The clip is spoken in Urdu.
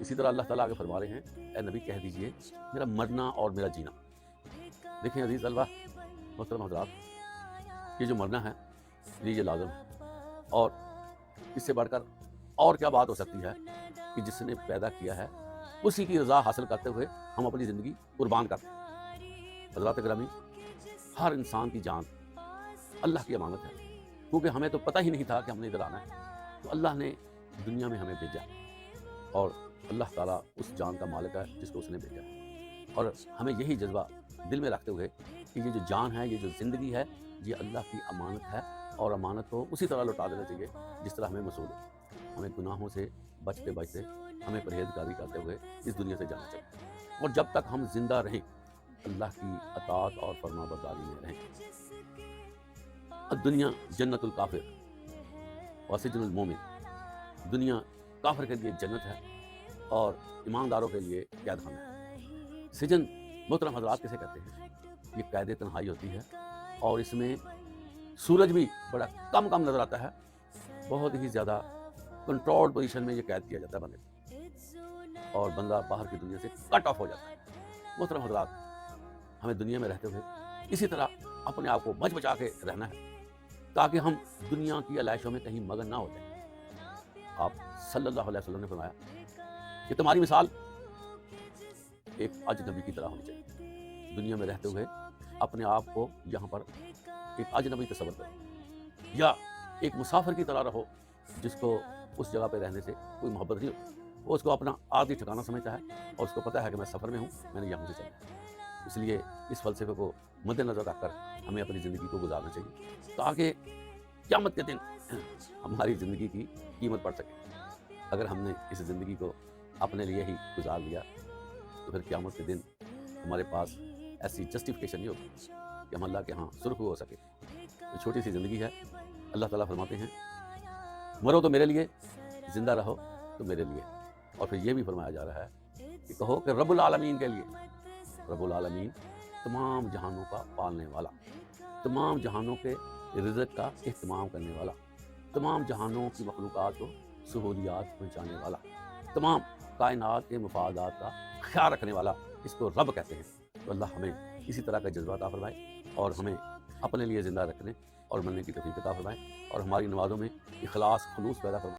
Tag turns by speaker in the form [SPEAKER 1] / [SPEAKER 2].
[SPEAKER 1] اسی طرح اللہ تعالیٰ آگے فرما رہے ہیں، اے نبی کہہ دیجئے میرا مرنا اور میرا جینا۔ دیکھیں عزیز طلبہ، محترم حضرات، یہ جو مرنا ہے یہ لازم ہے، اور اس سے بڑھ کر اور کیا بات ہو سکتی ہے کہ جس نے پیدا کیا ہے اسی کی رضا حاصل کرتے ہوئے ہم اپنی زندگی قربان کرتے ہیں۔ حضرات گرامی، ہر انسان کی جان اللہ کی امانت ہے، کیونکہ ہمیں تو پتہ ہی نہیں تھا کہ ہم نے ادھر آنا ہے، تو اللہ نے دنیا میں ہمیں بھیجا، اور اللہ تعالیٰ اس جان کا مالک ہے جس کو اس نے بھیجا، اور ہمیں یہی جذبہ دل میں رکھتے ہوئے کہ یہ جو جان ہے، یہ جو زندگی ہے، یہ اللہ کی امانت ہے، اور امانت کو اسی طرح لوٹا دینا چاہیے جس طرح ہمیں موصول ہے۔ ہمیں گناہوں سے بچتے بچتے، ہمیں پرہیزگاری کرتے ہوئے اس دنیا سے جانا چاہیے، اور جب تک ہم زندہ رہیں اللہ کی اطاعت اور فرما برداری میں رہیں۔ الدنیا جنت الکافر وسجن المومن، دنیا کافر کے لیے جنت ہے اور ایمانداروں کے لیے قید خانہ ہے۔ سجن محترم حضرات کسے کہتے ہیں؟ یہ قید تنہائی ہوتی ہے، اور اس میں سورج بھی بڑا کم نظر آتا ہے، بہت ہی زیادہ کنٹرول پوزیشن میں یہ قید کیا جاتا ہے بندے کو، اور بندہ باہر کی دنیا سے کٹ آف ہو جاتا ہے۔ محترم حضرات، ہمیں دنیا میں رہتے ہوئے اسی طرح اپنے آپ کو بچا کے رہنا ہے، تاکہ ہم دنیا کی علائشوں میں کہیں مگن نہ ہو جائیں۔ آپ صلی اللہ علیہ وسلم نے فرمایا کہ تمہاری مثال ایک اجنبی کی طرح ہونی چاہیے۔ دنیا میں رہتے ہوئے اپنے آپ کو یہاں پر ایک اجنبی تصور کرو، یا ایک مسافر کی طرح رہو جس کو اس جگہ پہ رہنے سے کوئی محبت نہیں ہوتی، وہ اس کو اپنا آخری ٹھکانہ سمجھتا ہے، اور اس کو پتہ ہے کہ میں سفر میں ہوں، میں نے یہاں سے چلنا ہے۔ اس لیے اس فلسفے کو مد نظر رکھ کر ہمیں اپنی زندگی کو گزارنا چاہیے، تاکہ قیامت کے دن ہماری زندگی کی قیمت پڑ سکے۔ اگر ہم نے اس زندگی کو اپنے لیے ہی گزار لیا تو پھر قیامت کے دن ہمارے پاس ایسی جسٹیفیکیشن نہیں ہوگی کہ ہم اللہ کے ہاں سرخرو ہو سکے۔ تو چھوٹی سی زندگی ہے، اللہ تعالیٰ فرماتے ہیں مرو تو میرے لیے، زندہ رہو تو میرے لیے، اور پھر یہ بھی فرمایا جا رہا ہے کہ کہو کہ رب العالمین کے لیے۔ رب العالمین تمام جہانوں کا پالنے والا، تمام جہانوں کے رزق کا اہتمام کرنے والا، تمام جہانوں کی مخلوقات کو سہولیات پہنچانے والا، تمام کائنات کے مفادات کا خیال رکھنے والا، اس کو رب کہتے ہیں۔ تو اللہ ہمیں اسی طرح کا جذبہ عطا فرمائے، اور ہمیں اپنے لیے زندہ رکھنے اور مرنے کی توفیق عطا فرمائے، اور ہماری نمازوں میں اخلاص خلوص پیدا فرمائے۔